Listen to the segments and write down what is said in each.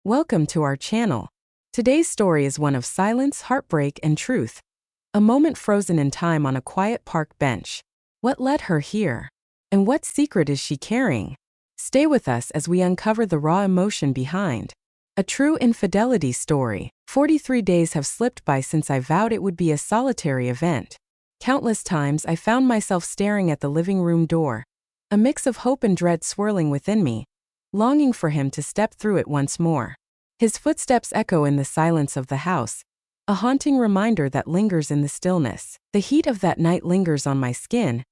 Welcome to our channel. Today's story is one of silence, heartbreak, and truth. A moment frozen in time on a quiet park bench. What led her here? And what secret is she carrying? Stay with us as we uncover the raw emotion behind. A True Infidelity Story. 43 days have slipped by since I vowed it would be a solitary event. Countless times I found myself staring at the living room door, a mix of hope and dread swirling within me, longing for him to step through it once more. His footsteps echo in the silence of the house, a haunting reminder that lingers in the stillness. The heat of that night lingers on my skin,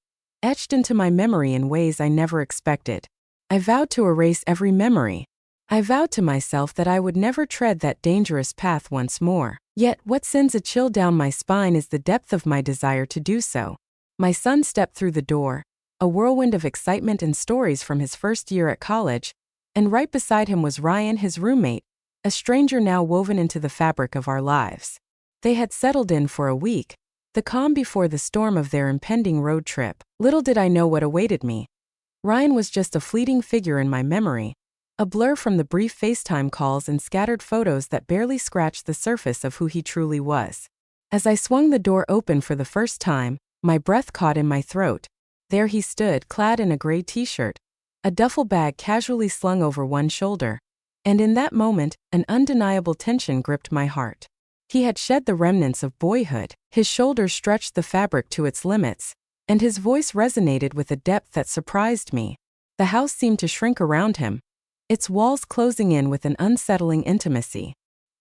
etched into my memory in ways I never expected. I vowed to erase every memory. I vowed to myself that I would never tread that dangerous path once more. Yet, what sends a chill down my spine is the depth of my desire to do so. My son stepped through the door, a whirlwind of excitement and stories from his first year at college, and right beside him was Ryan, his roommate, a stranger now woven into the fabric of our lives. They had settled in for a week, the calm before the storm of their impending road trip. Little did I know what awaited me. Ryan was just a fleeting figure in my memory, a blur from the brief FaceTime calls and scattered photos that barely scratched the surface of who he truly was. As I swung the door open for the first time, my breath caught in my throat. There he stood, clad in a gray t-shirt, a duffel bag casually slung over one shoulder. And in that moment, an undeniable tension gripped my heart. He had shed the remnants of boyhood, his shoulders stretched the fabric to its limits, and his voice resonated with a depth that surprised me. The house seemed to shrink around him, its walls closing in with an unsettling intimacy.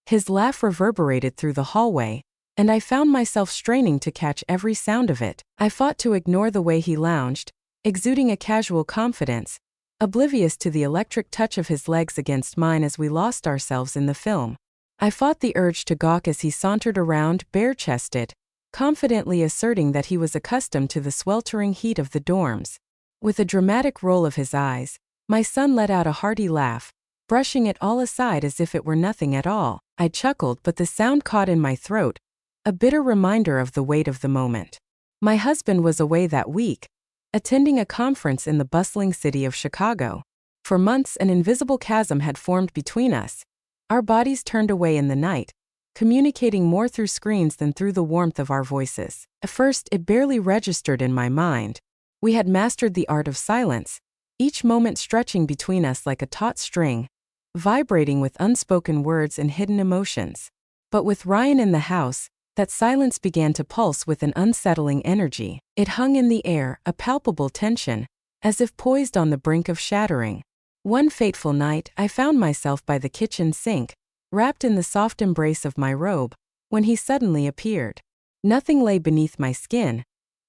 His laugh reverberated through the hallway, and I found myself straining to catch every sound of it. I fought to ignore the way he lounged, exuding a casual confidence, oblivious to the electric touch of his legs against mine as we lost ourselves in the film. I fought the urge to gawk as he sauntered around, bare-chested, confidently asserting that he was accustomed to the sweltering heat of the dorms. With a dramatic roll of his eyes, my son let out a hearty laugh, brushing it all aside as if it were nothing at all. I chuckled, but the sound caught in my throat, a bitter reminder of the weight of the moment. My husband was away that week, attending a conference in the bustling city of Chicago. For months, an invisible chasm had formed between us. Our bodies turned away in the night, communicating more through screens than through the warmth of our voices. At first, it barely registered in my mind. We had mastered the art of silence, each moment stretching between us like a taut string, vibrating with unspoken words and hidden emotions. But with Ryan in the house, that silence began to pulse with an unsettling energy. It hung in the air, a palpable tension, as if poised on the brink of shattering. One fateful night, I found myself by the kitchen sink, wrapped in the soft embrace of my robe, when he suddenly appeared. Nothing lay beneath my skin,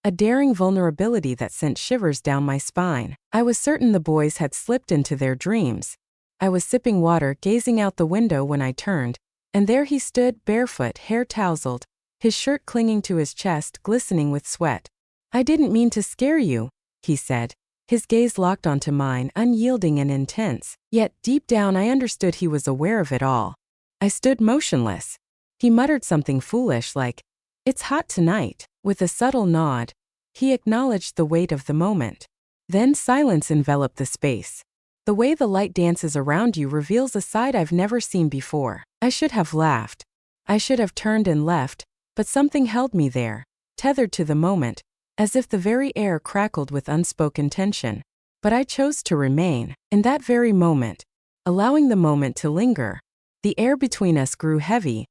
a daring vulnerability that sent shivers down my spine. I was certain the boys had slipped into their dreams. I was sipping water, gazing out the window when I turned, and there he stood, barefoot, hair tousled, his shirt clinging to his chest, glistening with sweat. "I didn't mean to scare you," he said, his gaze locked onto mine, unyielding and intense. Yet, deep down I understood he was aware of it all. I stood motionless. He muttered something foolish like, "It's hot tonight." With a subtle nod, he acknowledged the weight of the moment. Then silence enveloped the space. The way the light dances around you reveals a side I've never seen before. I should have laughed. I should have turned and left, but something held me there, tethered to the moment, as if the very air crackled with unspoken tension. But I chose to remain. In that very moment, allowing the moment to linger, the air between us grew heavy,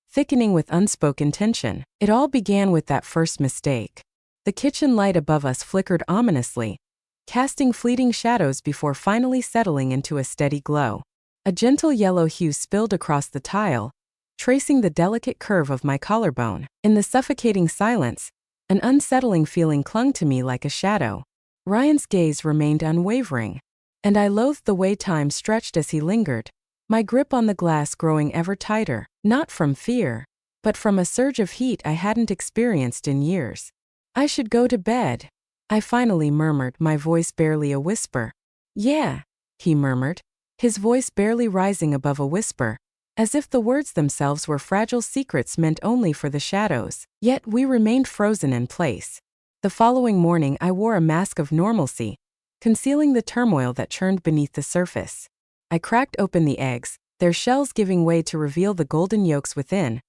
thickening with unspoken tension. It all began with that first mistake. The kitchen light above us flickered ominously, casting fleeting shadows before finally settling into a steady glow. A gentle yellow hue spilled across the tile, tracing the delicate curve of my collarbone. In the suffocating silence, an unsettling feeling clung to me like a shadow. Ryan's gaze remained unwavering, and I loathed the way time stretched as he lingered, my grip on the glass growing ever tighter, not from fear, but from a surge of heat I hadn't experienced in years. "I should go to bed," I finally murmured, my voice barely a whisper. "Yeah," he murmured, his voice barely rising above a whisper, as if the words themselves were fragile secrets meant only for the shadows. Yet we remained frozen in place. The following morning I wore a mask of normalcy, concealing the turmoil that churned beneath the surface. I cracked open the eggs, their shells giving way to reveal the golden yolks within,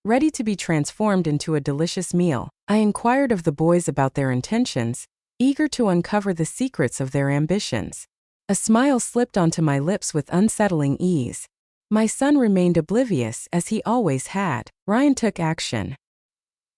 ready to be transformed into a delicious meal. I inquired of the boys about their intentions, eager to uncover the secrets of their ambitions. A smile slipped onto my lips with unsettling ease. My son remained oblivious as he always had. Ryan took action.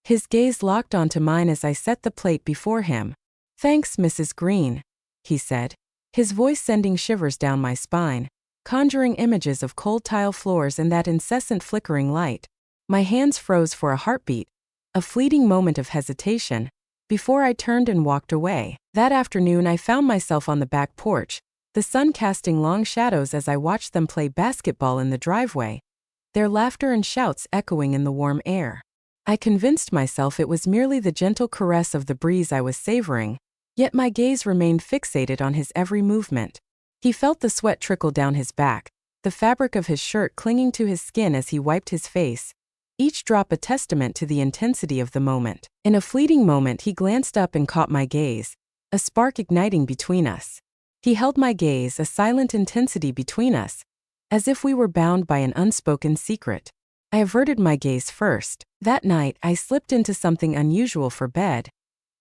His gaze locked onto mine as I set the plate before him. "Thanks, Mrs. Green," he said, his voice sending shivers down my spine, conjuring images of cold tile floors and that incessant flickering light. My hands froze for a heartbeat, a fleeting moment of hesitation, before I turned and walked away. That afternoon I found myself on the back porch, the sun casting long shadows as I watched them play basketball in the driveway, their laughter and shouts echoing in the warm air. I convinced myself it was merely the gentle caress of the breeze I was savoring, yet my gaze remained fixated on his every movement. He felt the sweat trickle down his back, the fabric of his shirt clinging to his skin as he wiped his face, each drop a testament to the intensity of the moment. In a fleeting moment he glanced up and caught my gaze, a spark igniting between us. He held my gaze, a silent intensity between us, as if we were bound by an unspoken secret. I averted my gaze first. That night I slipped into something unusual for bed,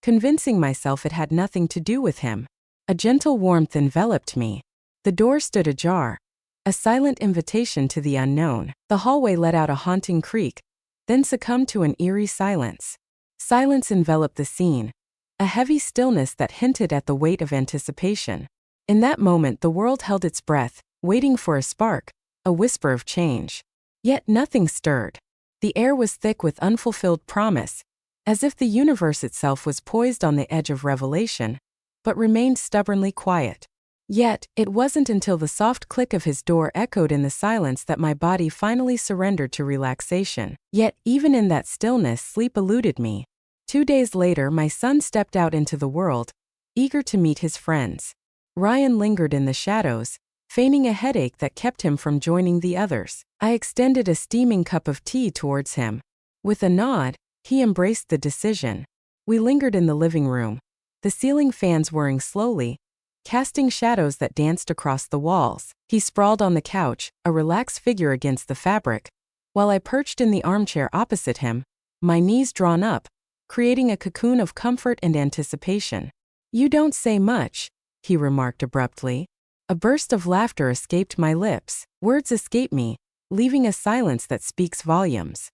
convincing myself it had nothing to do with him. A gentle warmth enveloped me. The door stood ajar, a silent invitation to the unknown. The hallway let out a haunting creak, then succumbed to an eerie silence. Silence enveloped the scene, a heavy stillness that hinted at the weight of anticipation. In that moment the world held its breath, waiting for a spark, a whisper of change. Yet nothing stirred. The air was thick with unfulfilled promise, as if the universe itself was poised on the edge of revelation, but remained stubbornly quiet. Yet, it wasn't until the soft click of his door echoed in the silence that my body finally surrendered to relaxation. Yet, even in that stillness, sleep eluded me. 2 days later, my son stepped out into the world, eager to meet his friends. Ryan lingered in the shadows, feigning a headache that kept him from joining the others. I extended a steaming cup of tea towards him. With a nod, he embraced the decision. We lingered in the living room, the ceiling fans whirring slowly, casting shadows that danced across the walls. He sprawled on the couch, a relaxed figure against the fabric, while I perched in the armchair opposite him, my knees drawn up, creating a cocoon of comfort and anticipation. "You don't say much," he remarked abruptly. A burst of laughter escaped my lips. Words escape me, leaving a silence that speaks volumes.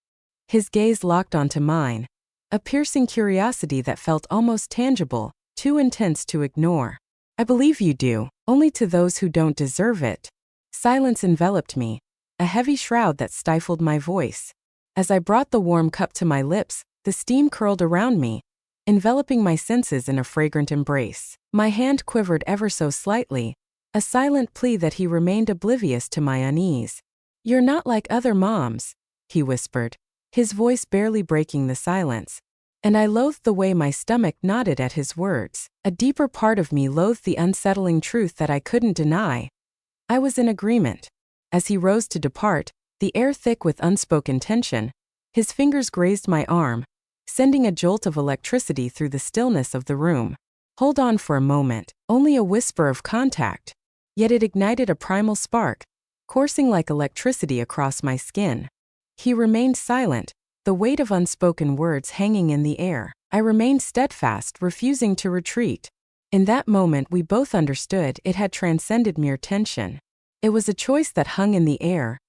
His gaze locked onto mine, a piercing curiosity that felt almost tangible, too intense to ignore. "I believe you do, only to those who don't deserve it." Silence enveloped me, a heavy shroud that stifled my voice. As I brought the warm cup to my lips, the steam curled around me, enveloping my senses in a fragrant embrace. My hand quivered ever so slightly, a silent plea that he remained oblivious to my unease. "You're not like other moms," he whispered, his voice barely breaking the silence. And I loathed the way my stomach nodded at his words. A deeper part of me loathed the unsettling truth that I couldn't deny. I was in agreement. As he rose to depart, the air thick with unspoken tension, his fingers grazed my arm, sending a jolt of electricity through the stillness of the room. "Hold on for a moment," only a whisper of contact. Yet it ignited a primal spark, coursing like electricity across my skin. He remained silent, the weight of unspoken words hanging in the air. I remained steadfast, refusing to retreat. In that moment we both understood it had transcended mere tension. It was a choice that hung in the air,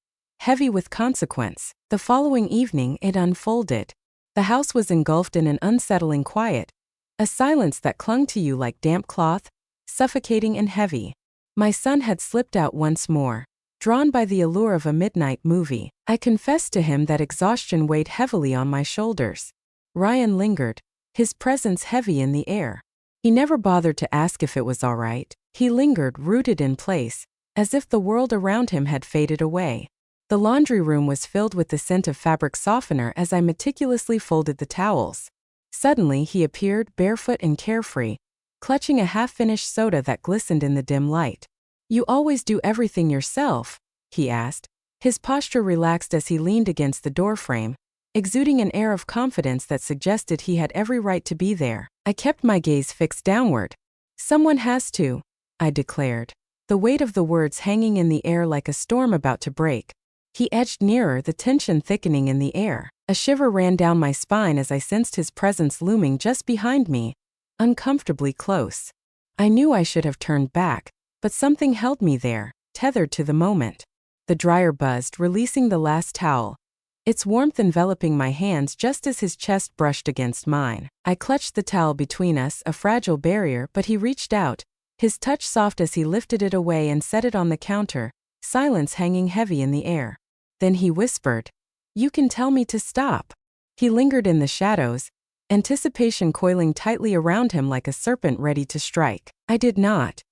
heavy with consequence. The following evening it unfolded. The house was engulfed in an unsettling quiet, a silence that clung to you like damp cloth, suffocating and heavy. My son had slipped out once more. Drawn by the allure of a midnight movie, I confessed to him that exhaustion weighed heavily on my shoulders. Ryan lingered, his presence heavy in the air. He never bothered to ask if it was all right. He lingered, rooted in place, as if the world around him had faded away. The laundry room was filled with the scent of fabric softener as I meticulously folded the towels. Suddenly he appeared, barefoot and carefree, clutching a half-finished soda that glistened in the dim light. "You always do everything yourself?" he asked. His posture relaxed as he leaned against the doorframe, exuding an air of confidence that suggested he had every right to be there. I kept my gaze fixed downward. "Someone has to," I declared. the weight of the words hanging in the air like a storm about to break. He edged nearer, the tension thickening in the air. A shiver ran down my spine as I sensed his presence looming just behind me, uncomfortably close. I knew I should have turned back, but something held me there, tethered to the moment. The dryer buzzed, releasing the last towel, its warmth enveloping my hands just as his chest brushed against mine. I clutched the towel between us, a fragile barrier, but he reached out, his touch soft as he lifted it away and set it on the counter, silence hanging heavy in the air. Then he whispered, "You can tell me to stop." He lingered in the shadows, anticipation coiling tightly around him like a serpent ready to strike. I did not.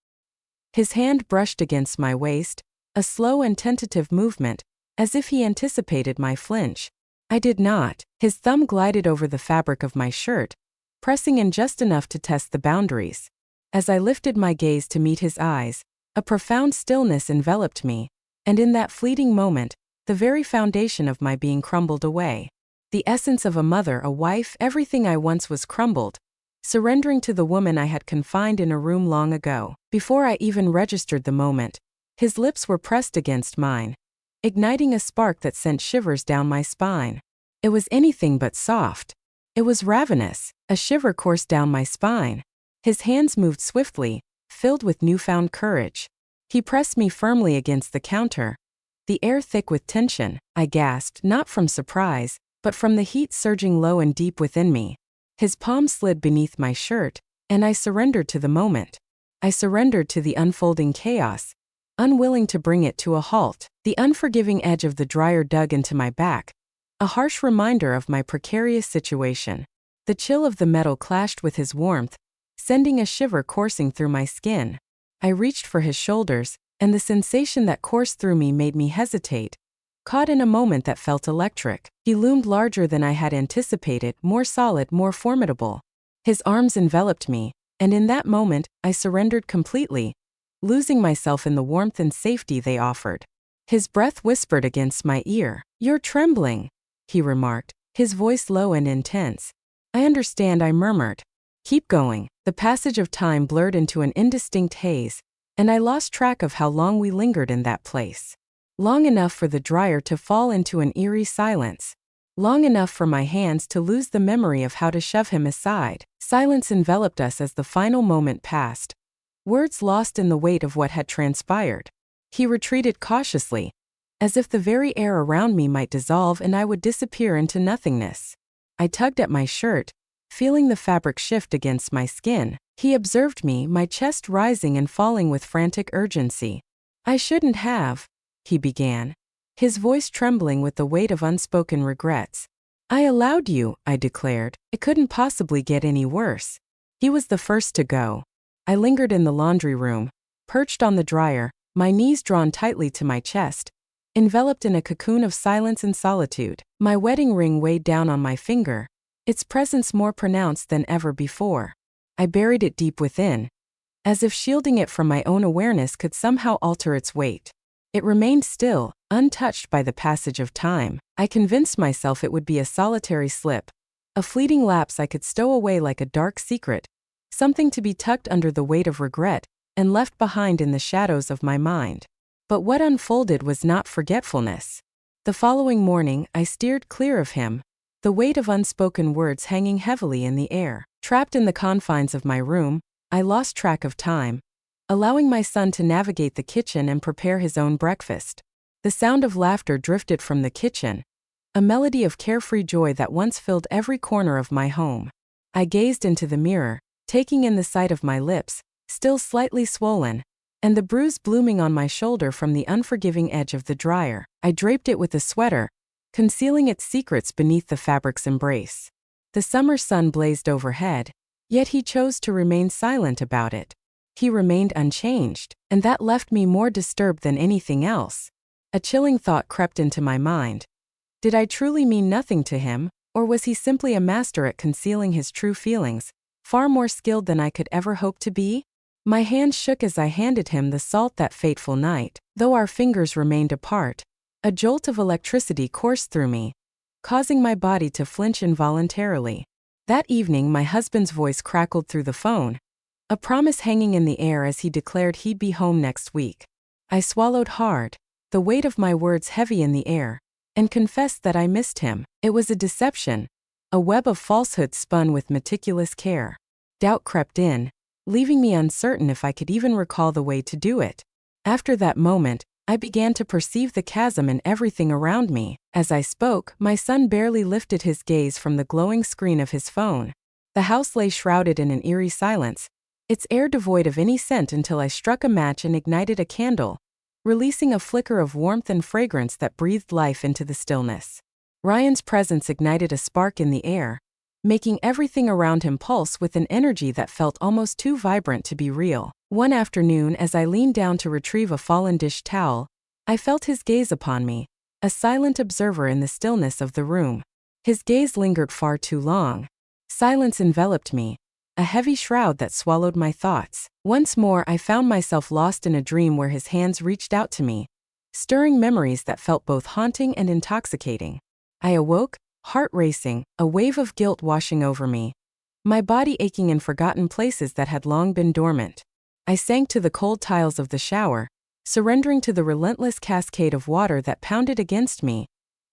His hand brushed against my waist, a slow and tentative movement, as if he anticipated my flinch. I did not. His thumb glided over the fabric of my shirt, pressing in just enough to test the boundaries. As I lifted my gaze to meet his eyes, a profound stillness enveloped me, and in that fleeting moment, the very foundation of my being crumbled away. The essence of a mother, a wife, everything I once was crumbled, surrendering to the woman I had confined in a room long ago. Before I even registered the moment, his lips were pressed against mine, igniting a spark that sent shivers down my spine. It was anything but soft. It was ravenous. A shiver coursed down my spine. His hands moved swiftly, filled with newfound courage. He pressed me firmly against the counter, the air thick with tension. I gasped, not from surprise, but from the heat surging low and deep within me. His palm slid beneath my shirt, and I surrendered to the moment. I surrendered to the unfolding chaos, unwilling to bring it to a halt. The unforgiving edge of the dryer dug into my back, a harsh reminder of my precarious situation. The chill of the metal clashed with his warmth, sending a shiver coursing through my skin. I reached for his shoulders, and the sensation that coursed through me made me hesitate, caught in a moment that felt electric. He loomed larger than I had anticipated, more solid, more formidable. His arms enveloped me, and in that moment, I surrendered completely, losing myself in the warmth and safety they offered. His breath whispered against my ear. "You're trembling," he remarked, his voice low and intense. "I understand," I murmured. "Keep going." The passage of time blurred into an indistinct haze, and I lost track of how long we lingered in that place. Long enough for the dryer to fall into an eerie silence. Long enough for my hands to lose the memory of how to shove him aside. Silence enveloped us as the final moment passed, words lost in the weight of what had transpired. He retreated cautiously, as if the very air around me might dissolve and I would disappear into nothingness. I tugged at my shirt, feeling the fabric shift against my skin. He observed me, my chest rising and falling with frantic urgency. "I shouldn't have," he began, his voice trembling with the weight of unspoken regrets. "I allowed you," I declared. "It couldn't possibly get any worse." He was the first to go. I lingered in the laundry room, perched on the dryer, my knees drawn tightly to my chest, enveloped in a cocoon of silence and solitude. My wedding ring weighed down on my finger, its presence more pronounced than ever before. I buried it deep within, as if shielding it from my own awareness could somehow alter its weight. It remained still, untouched by the passage of time. I convinced myself it would be a solitary slip, a fleeting lapse I could stow away like a dark secret, something to be tucked under the weight of regret and left behind in the shadows of my mind. But what unfolded was not forgetfulness. The following morning, I steered clear of him, the weight of unspoken words hanging heavily in the air. Trapped in the confines of my room, I lost track of time, allowing my son to navigate the kitchen and prepare his own breakfast. The sound of laughter drifted from the kitchen, a melody of carefree joy that once filled every corner of my home. I gazed into the mirror, taking in the sight of my lips, still slightly swollen, and the bruise blooming on my shoulder from the unforgiving edge of the dryer. I draped it with a sweater, concealing its secrets beneath the fabric's embrace. The summer sun blazed overhead, yet he chose to remain silent about it. He remained unchanged, and that left me more disturbed than anything else. A chilling thought crept into my mind. Did I truly mean nothing to him, or was he simply a master at concealing his true feelings, far more skilled than I could ever hope to be? My hand shook as I handed him the salt that fateful night. Though our fingers remained apart, a jolt of electricity coursed through me, causing my body to flinch involuntarily. That evening my husband's voice crackled through the phone, a promise hanging in the air as he declared he'd be home next week. I swallowed hard, the weight of my words heavy in the air, and confessed that I missed him. It was a deception, a web of falsehoods spun with meticulous care. Doubt crept in, leaving me uncertain if I could even recall the way to do it. After that moment, I began to perceive the chasm in everything around me. As I spoke, my son barely lifted his gaze from the glowing screen of his phone. The house lay shrouded in an eerie silence, its air devoid of any scent until I struck a match and ignited a candle, releasing a flicker of warmth and fragrance that breathed life into the stillness. Ryan's presence ignited a spark in the air, making everything around him pulse with an energy that felt almost too vibrant to be real. One afternoon, as I leaned down to retrieve a fallen dish towel, I felt his gaze upon me, a silent observer in the stillness of the room. His gaze lingered far too long. Silence enveloped me, a heavy shroud that swallowed my thoughts. Once more, I found myself lost in a dream where his hands reached out to me, stirring memories that felt both haunting and intoxicating. I awoke, heart racing, a wave of guilt washing over me, my body aching in forgotten places that had long been dormant. I sank to the cold tiles of the shower, surrendering to the relentless cascade of water that pounded against me,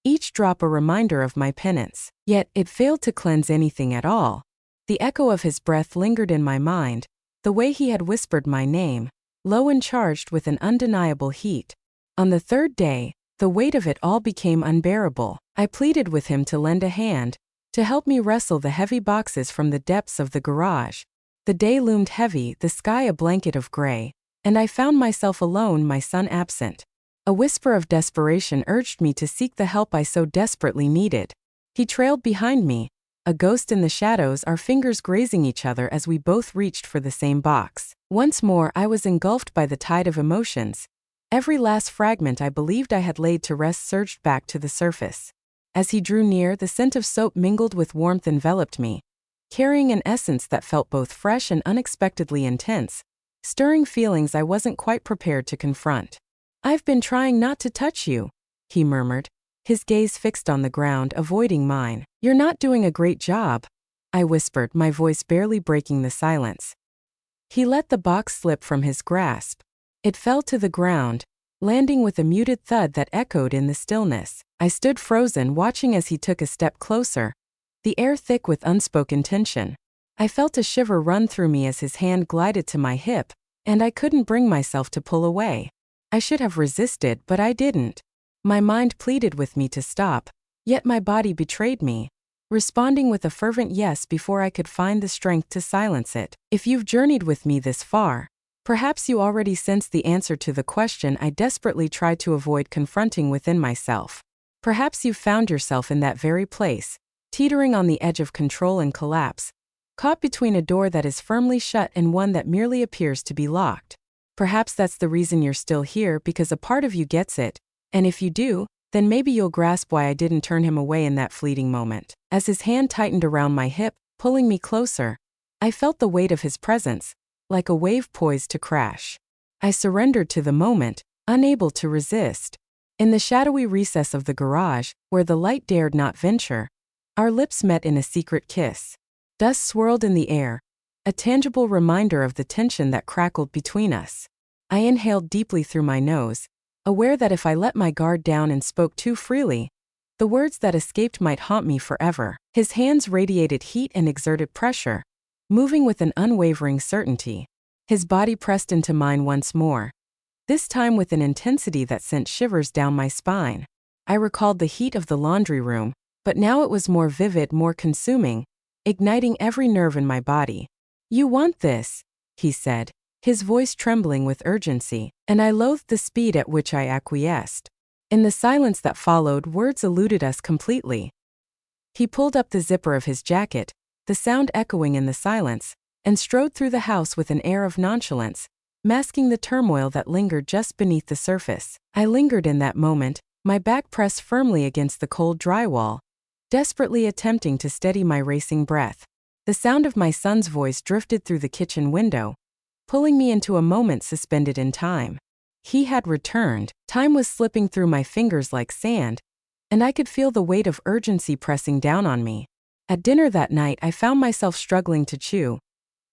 each drop a reminder of my penance. Yet it failed to cleanse anything at all. The echo of his breath lingered in my mind, the way he had whispered my name, low and charged with an undeniable heat. On the third day, the weight of it all became unbearable. I pleaded with him to lend a hand, to help me wrestle the heavy boxes from the depths of the garage. The day loomed heavy, the sky a blanket of gray, and I found myself alone, my son absent. A whisper of desperation urged me to seek the help I so desperately needed. He trailed behind me, a ghost in the shadows, our fingers grazing each other as we both reached for the same box. Once more, I was engulfed by the tide of emotions. Every last fragment I believed I had laid to rest surged back to the surface. As he drew near, the scent of soap mingled with warmth enveloped me, carrying an essence that felt both fresh and unexpectedly intense, stirring feelings I wasn't quite prepared to confront. "I've been trying not to touch you," he murmured, his gaze fixed on the ground, avoiding mine. "You're not doing a great job," I whispered, my voice barely breaking the silence. He let the box slip from his grasp. It fell to the ground, landing with a muted thud that echoed in the stillness. I stood frozen, watching as he took a step closer, the air thick with unspoken tension. I felt a shiver run through me as his hand glided to my hip, and I couldn't bring myself to pull away. I should have resisted, but I didn't. My mind pleaded with me to stop, yet my body betrayed me, responding with a fervent yes before I could find the strength to silence it. If you've journeyed with me this far, perhaps you already sensed the answer to the question I desperately tried to avoid confronting within myself. Perhaps you've found yourself in that very place, teetering on the edge of control and collapse, caught between a door that is firmly shut and one that merely appears to be locked. Perhaps that's the reason you're still here, because a part of you gets it, and if you do, then maybe you'll grasp why I didn't turn him away in that fleeting moment. As his hand tightened around my hip, pulling me closer, I felt the weight of his presence, like a wave poised to crash. I surrendered to the moment, unable to resist. In the shadowy recess of the garage, where the light dared not venture, our lips met in a secret kiss. Dust swirled in the air, a tangible reminder of the tension that crackled between us. I inhaled deeply through my nose, aware that if I let my guard down and spoke too freely, the words that escaped might haunt me forever. His hands radiated heat and exerted pressure, moving with an unwavering certainty. His body pressed into mine once more, this time with an intensity that sent shivers down my spine. I recalled the heat of the laundry room, but now it was more vivid, more consuming, igniting every nerve in my body. "You want this," he said, his voice trembling with urgency, and I loathed the speed at which I acquiesced. In the silence that followed, words eluded us completely. He pulled up the zipper of his jacket, the sound echoing in the silence, and strode through the house with an air of nonchalance, masking the turmoil that lingered just beneath the surface. I lingered in that moment, my back pressed firmly against the cold drywall, desperately attempting to steady my racing breath. The sound of my son's voice drifted through the kitchen window, pulling me into a moment suspended in time. He had returned. Time was slipping through my fingers like sand, and I could feel the weight of urgency pressing down on me. At dinner that night, I found myself struggling to chew,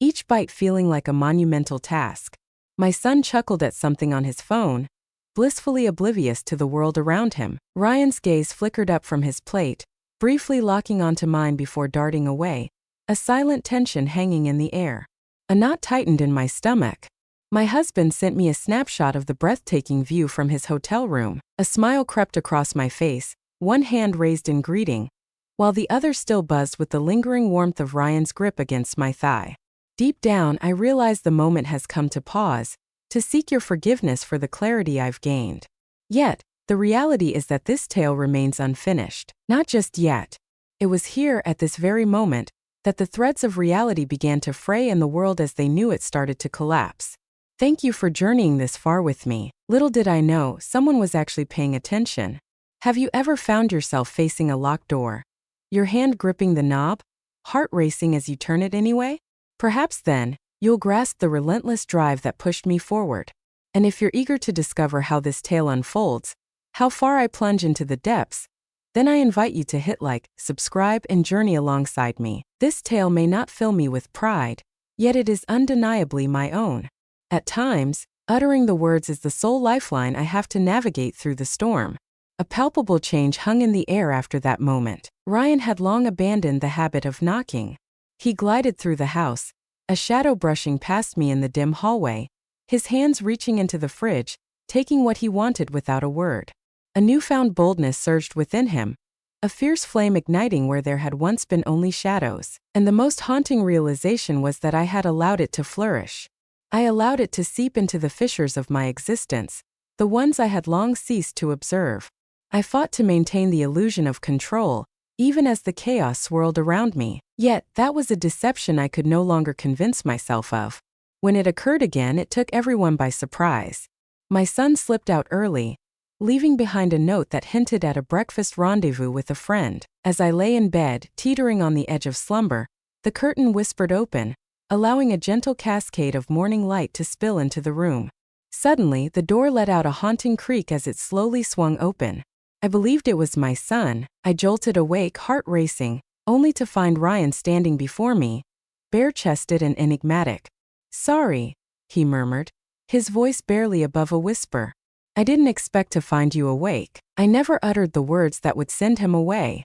each bite feeling like a monumental task. My son chuckled at something on his phone, blissfully oblivious to the world around him. Ryan's gaze flickered up from his plate, briefly locking onto mine before darting away, a silent tension hanging in the air. A knot tightened in my stomach. My husband sent me a snapshot of the breathtaking view from his hotel room. A smile crept across my face, one hand raised in greeting, while the other still buzzed with the lingering warmth of Ryan's grip against my thigh. Deep down, I realize the moment has come to pause, to seek your forgiveness for the clarity I've gained. Yet, the reality is that this tale remains unfinished. Not just yet. It was here, at this very moment, that the threads of reality began to fray and the world as they knew it started to collapse. Thank you for journeying this far with me. Little did I know, someone was actually paying attention. Have you ever found yourself facing a locked door? Your hand gripping the knob? Heart racing as you turn it anyway? Perhaps then, you'll grasp the relentless drive that pushed me forward. And if you're eager to discover how this tale unfolds, how far I plunge into the depths, then I invite you to hit like, subscribe, and journey alongside me. This tale may not fill me with pride, yet it is undeniably my own. At times, uttering the words is the sole lifeline I have to navigate through the storm. A palpable change hung in the air after that moment. Ryan had long abandoned the habit of knocking. He glided through the house, a shadow brushing past me in the dim hallway, his hands reaching into the fridge, taking what he wanted without a word. A newfound boldness surged within him, a fierce flame igniting where there had once been only shadows. And the most haunting realization was that I had allowed it to flourish. I allowed it to seep into the fissures of my existence, the ones I had long ceased to observe. I fought to maintain the illusion of control, even as the chaos swirled around me. Yet, that was a deception I could no longer convince myself of. When it occurred again, it took everyone by surprise. My son slipped out early, leaving behind a note that hinted at a breakfast rendezvous with a friend. As I lay in bed, teetering on the edge of slumber, the curtain whispered open, allowing a gentle cascade of morning light to spill into the room. Suddenly, the door let out a haunting creak as it slowly swung open. I believed it was my son. I jolted awake, heart racing, only to find Ryan standing before me, bare-chested and enigmatic. "Sorry," he murmured, his voice barely above a whisper. "I didn't expect to find you awake." I never uttered the words that would send him away.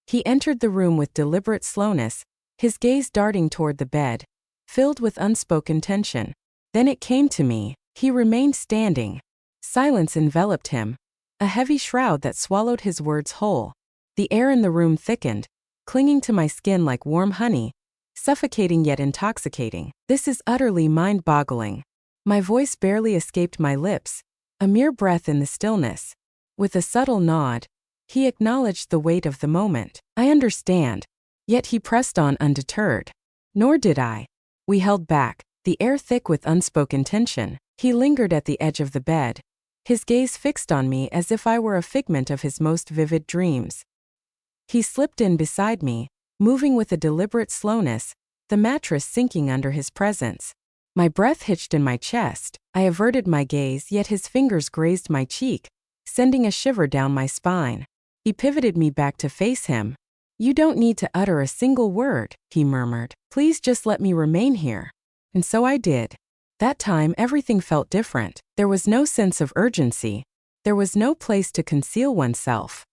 He entered the room with deliberate slowness, his gaze darting toward the bed, filled with unspoken tension. Then it came to me. He remained standing. Silence enveloped him, a heavy shroud that swallowed his words whole. The air in the room thickened, clinging to my skin like warm honey, suffocating yet intoxicating. "This is utterly mind-boggling." My voice barely escaped my lips, a mere breath in the stillness. With a subtle nod, he acknowledged the weight of the moment. "I understand." Yet he pressed on undeterred. Nor did I. We held back, the air thick with unspoken tension. He lingered at the edge of the bed, his gaze fixed on me as if I were a figment of his most vivid dreams. He slipped in beside me, moving with a deliberate slowness, the mattress sinking under his presence. My breath hitched in my chest. I averted my gaze, yet his fingers grazed my cheek, sending a shiver down my spine. He pivoted me back to face him. "You don't need to utter a single word," he murmured. "Please just let me remain here." And so I did. That time everything felt different. There was no sense of urgency. There was no place to conceal oneself.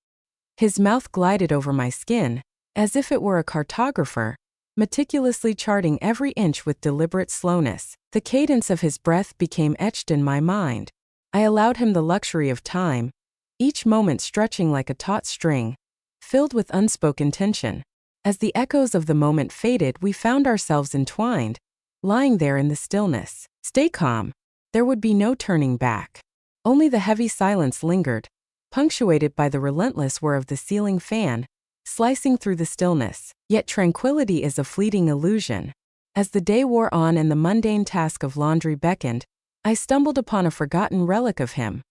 His mouth glided over my skin, as if it were a cartographer, meticulously charting every inch with deliberate slowness. The cadence of his breath became etched in my mind. I allowed him the luxury of time, each moment stretching like a taut string, filled with unspoken tension. As the echoes of the moment faded, we found ourselves entwined, lying there in the stillness. "Stay calm." There would be no turning back. Only the heavy silence lingered, punctuated by the relentless whir of the ceiling fan, slicing through the stillness. Yet tranquility is a fleeting illusion. As the day wore on and the mundane task of laundry beckoned, I stumbled upon a forgotten relic of him.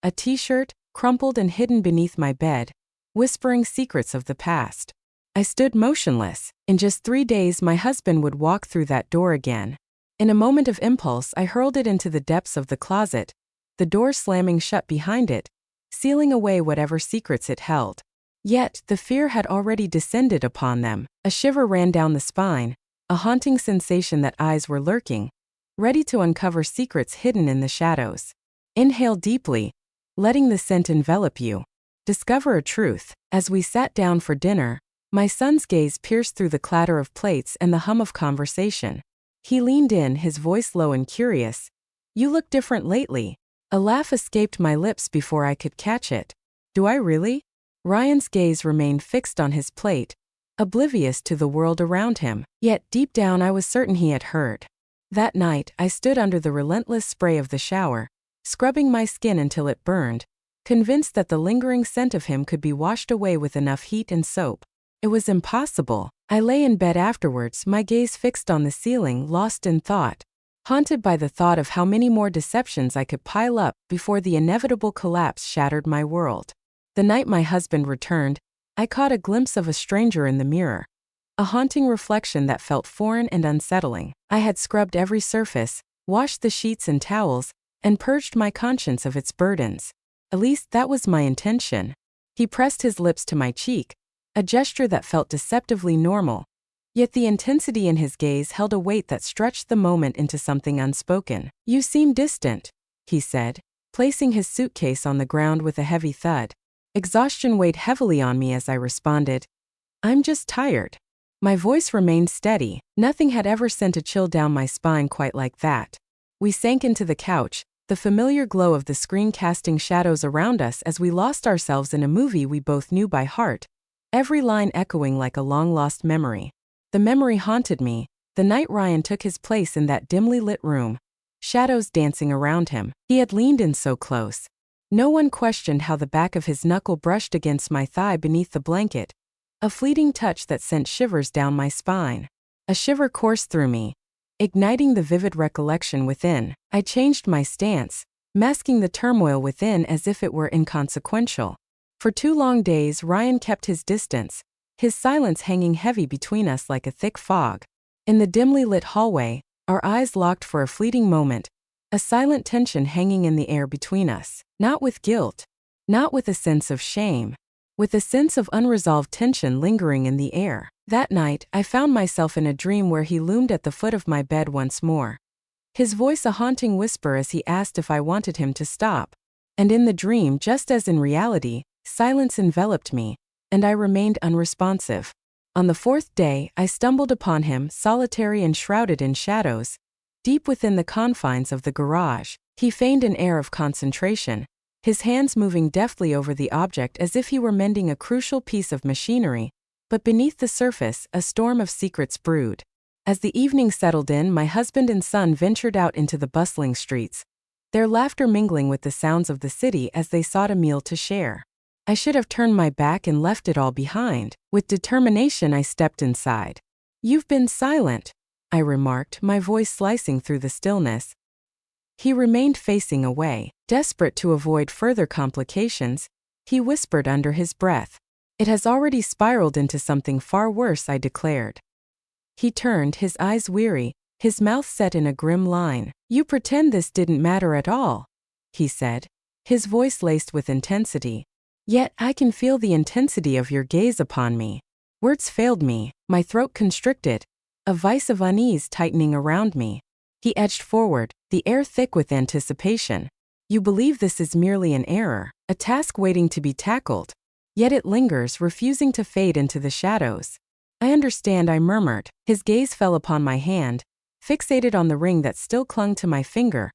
A t-shirt, crumpled and hidden beneath my bed, whispering secrets of the past. I stood motionless. In just 3 days my husband would walk through that door again. In a moment of impulse I hurled it into the depths of the closet, the door slamming shut behind it, sealing away whatever secrets it held. Yet, the fear had already descended upon them. A shiver ran down the spine, a haunting sensation that eyes were lurking, ready to uncover secrets hidden in the shadows. Inhale deeply, letting the scent envelop you. Discover a truth. As we sat down for dinner, my son's gaze pierced through the clatter of plates and the hum of conversation. He leaned in, his voice low and curious. "You look different lately." A laugh escaped my lips before I could catch it. "Do I really?" Ryan's gaze remained fixed on his plate, oblivious to the world around him. Yet deep down I was certain he had heard. That night, I stood under the relentless spray of the shower, scrubbing my skin until it burned, convinced that the lingering scent of him could be washed away with enough heat and soap. It was impossible. I lay in bed afterwards, my gaze fixed on the ceiling, lost in thought, haunted by the thought of how many more deceptions I could pile up before the inevitable collapse shattered my world. The night my husband returned, I caught a glimpse of a stranger in the mirror, a haunting reflection that felt foreign and unsettling. I had scrubbed every surface, washed the sheets and towels, and purged my conscience of its burdens. At least that was my intention. He pressed his lips to my cheek, a gesture that felt deceptively normal, yet the intensity in his gaze held a weight that stretched the moment into something unspoken. "You seem distant," he said, placing his suitcase on the ground with a heavy thud. Exhaustion weighed heavily on me as I responded, "I'm just tired." My voice remained steady. Nothing had ever sent a chill down my spine quite like that. We sank into the couch, the familiar glow of the screen casting shadows around us as we lost ourselves in a movie we both knew by heart, every line echoing like a long-lost memory. The memory haunted me, the night Ryan took his place in that dimly lit room, shadows dancing around him. He had leaned in so close. No one questioned how the back of his knuckle brushed against my thigh beneath the blanket, a fleeting touch that sent shivers down my spine. A shiver coursed through me, igniting the vivid recollection within. I changed my stance, masking the turmoil within as if it were inconsequential. For 2 long days Ryan kept his distance, his silence hanging heavy between us like a thick fog. In the dimly lit hallway, our eyes locked for a fleeting moment, a silent tension hanging in the air between us. Not with guilt, not with a sense of shame, with a sense of unresolved tension lingering in the air. That night, I found myself in a dream where he loomed at the foot of my bed once more, his voice a haunting whisper as he asked if I wanted him to stop. And in the dream, just as in reality, silence enveloped me, and I remained unresponsive. On the 4th day, I stumbled upon him, solitary and shrouded in shadows, deep within the confines of the garage. He feigned an air of concentration, his hands moving deftly over the object as if he were mending a crucial piece of machinery, but beneath the surface, a storm of secrets brewed. As the evening settled in, my husband and son ventured out into the bustling streets, their laughter mingling with the sounds of the city as they sought a meal to share. I should have turned my back and left it all behind. With determination, I stepped inside. "You've been silent," I remarked, my voice slicing through the stillness. He remained facing away. Desperate to avoid further complications, he whispered under his breath, "It has already spiraled into something far worse," I declared. He turned, his eyes weary, his mouth set in a grim line. "You pretend this didn't matter at all," he said, his voice laced with intensity. "Yet I can feel the intensity of your gaze upon me." Words failed me, my throat constricted, a vice of unease tightening around me. He edged forward, the air thick with anticipation. "You believe this is merely an error, a task waiting to be tackled. Yet it lingers, refusing to fade into the shadows." "I understand," I murmured. His gaze fell upon my hand, fixated on the ring that still clung to my finger,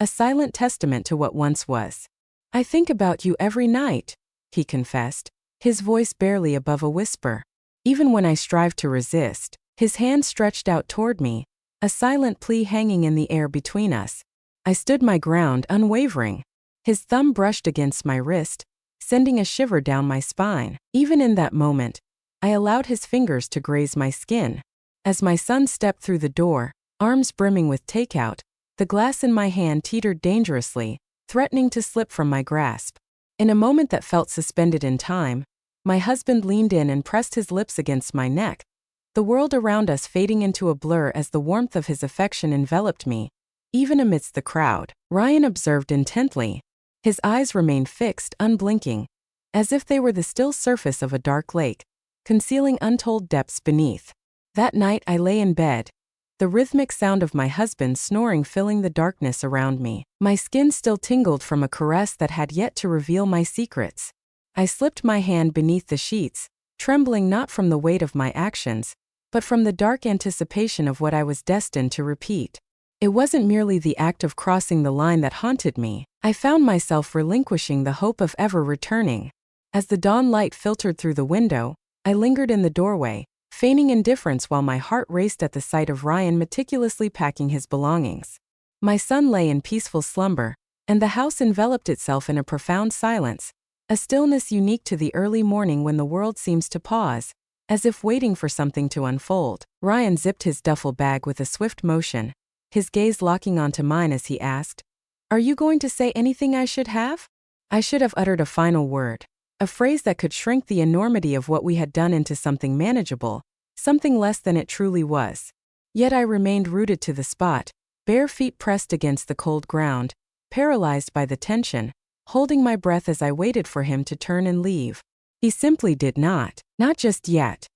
a silent testament to what once was. "I think about you every night," he confessed, his voice barely above a whisper. Even when I strived to resist, his hand stretched out toward me, a silent plea hanging in the air between us. I stood my ground, unwavering. His thumb brushed against my wrist, sending a shiver down my spine. Even in that moment, I allowed his fingers to graze my skin. As my son stepped through the door, arms brimming with takeout, the glass in my hand teetered dangerously, threatening to slip from my grasp. In a moment that felt suspended in time, my husband leaned in and pressed his lips against my neck, the world around us fading into a blur as the warmth of his affection enveloped me. Even amidst the crowd, Ryan observed intently. His eyes remained fixed, unblinking, as if they were the still surface of a dark lake, concealing untold depths beneath. That night I lay in bed, the rhythmic sound of my husband snoring filling the darkness around me. My skin still tingled from a caress that had yet to reveal my secrets. I slipped my hand beneath the sheets, trembling not from the weight of my actions, but from the dark anticipation of what I was destined to repeat. It wasn't merely the act of crossing the line that haunted me. I found myself relinquishing the hope of ever returning. As the dawn light filtered through the window, I lingered in the doorway, feigning indifference while my heart raced at the sight of Ryan meticulously packing his belongings. My son lay in peaceful slumber, and the house enveloped itself in a profound silence, a stillness unique to the early morning when the world seems to pause, as if waiting for something to unfold. Ryan zipped his duffel bag with a swift motion, his gaze locking onto mine as he asked, "Are you going to say anything I should have?" I should have uttered a final word, a phrase that could shrink the enormity of what we had done into something manageable, something less than it truly was. Yet I remained rooted to the spot, bare feet pressed against the cold ground, paralyzed by the tension, holding my breath as I waited for him to turn and leave. He simply did not just yet.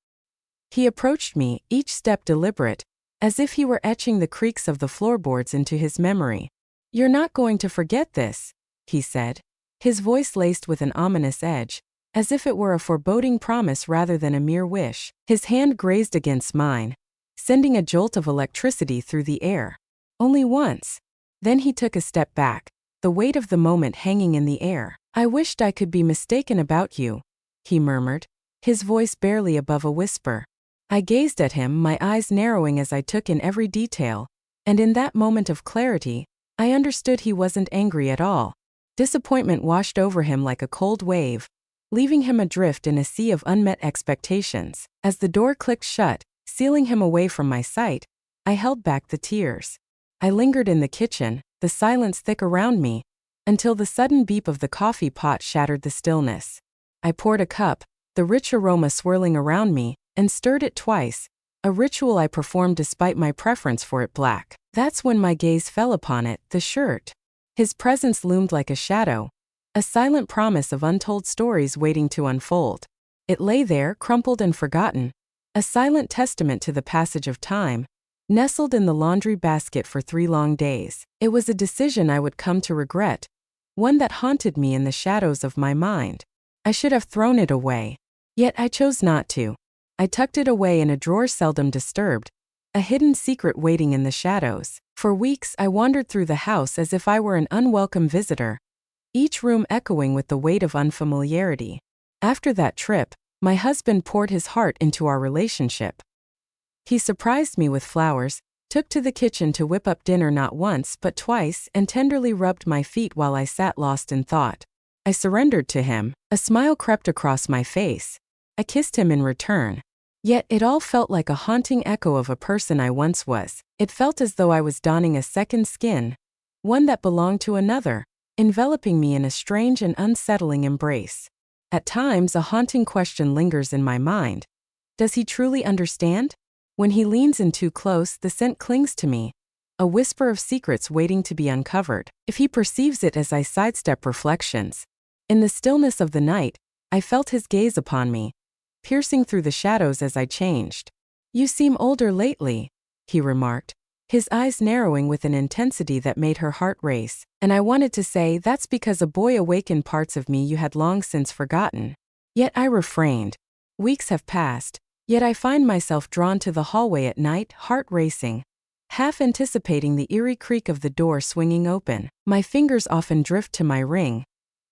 He approached me, each step deliberate, as if he were etching the creaks of the floorboards into his memory. "You're not going to forget this," he said, his voice laced with an ominous edge, as if it were a foreboding promise rather than a mere wish. His hand grazed against mine, sending a jolt of electricity through the air. Only once. Then he took a step back, the weight of the moment hanging in the air. "I wished I could be mistaken about you," he murmured, his voice barely above a whisper. I gazed at him, my eyes narrowing as I took in every detail, and in that moment of clarity, I understood he wasn't angry at all. Disappointment washed over him like a cold wave, leaving him adrift in a sea of unmet expectations. As the door clicked shut, sealing him away from my sight, I held back the tears. I lingered in the kitchen, the silence thick around me, until the sudden beep of the coffee pot shattered the stillness. I poured a cup, the rich aroma swirling around me, and stirred it twice, a ritual I performed despite my preference for it black. That's when my gaze fell upon it, the shirt. His presence loomed like a shadow, a silent promise of untold stories waiting to unfold. It lay there, crumpled and forgotten, a silent testament to the passage of time, nestled in the laundry basket for 3 long days. It was a decision I would come to regret, one that haunted me in the shadows of my mind. I should have thrown it away. Yet I chose not to. I tucked it away in a drawer seldom disturbed, a hidden secret waiting in the shadows. For weeks I wandered through the house as if I were an unwelcome visitor, each room echoing with the weight of unfamiliarity. After that trip, my husband poured his heart into our relationship. He surprised me with flowers, took to the kitchen to whip up dinner not once but twice, and tenderly rubbed my feet while I sat lost in thought. I surrendered to him, a smile crept across my face. I kissed him in return. Yet it all felt like a haunting echo of a person I once was. It felt as though I was donning a second skin, one that belonged to another, enveloping me in a strange and unsettling embrace. At times a haunting question lingers in my mind. Does he truly understand? When he leans in too close, the scent clings to me, a whisper of secrets waiting to be uncovered. If he perceives it as I sidestep reflections. In the stillness of the night, I felt his gaze upon me, piercing through the shadows as I changed. "You seem older lately," he remarked, his eyes narrowing with an intensity that made her heart race. And I wanted to say, "That's because a boy awakened parts of me you had long since forgotten." Yet I refrained. Weeks have passed, yet I find myself drawn to the hallway at night, heart racing, half anticipating the eerie creak of the door swinging open. My fingers often drift to my ring,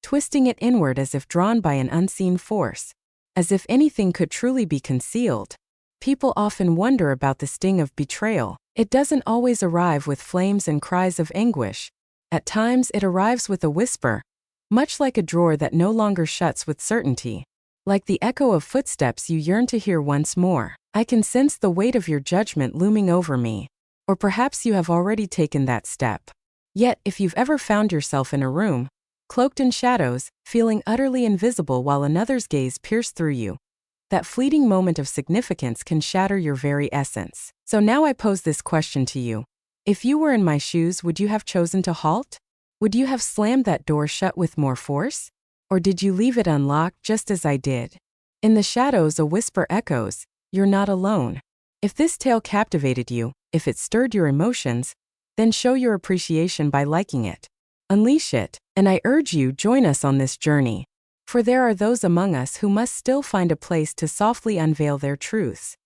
twisting it inward as if drawn by an unseen force. As if anything could truly be concealed. People often wonder about the sting of betrayal. It doesn't always arrive with flames and cries of anguish. At times it arrives with a whisper, much like a drawer that no longer shuts with certainty. Like the echo of footsteps you yearn to hear once more. I can sense the weight of your judgment looming over me. Or perhaps you have already taken that step. Yet, if you've ever found yourself in a room, cloaked in shadows, feeling utterly invisible while another's gaze pierced through you, that fleeting moment of significance can shatter your very essence. So now I pose this question to you. If you were in my shoes, would you have chosen to halt? Would you have slammed that door shut with more force? Or did you leave it unlocked just as I did? In the shadows a whisper echoes, "You're not alone." If this tale captivated you, if it stirred your emotions, then show your appreciation by liking it. Unleash it, and I urge you join us on this journey. For there are those among us who must still find a place to softly unveil their truths.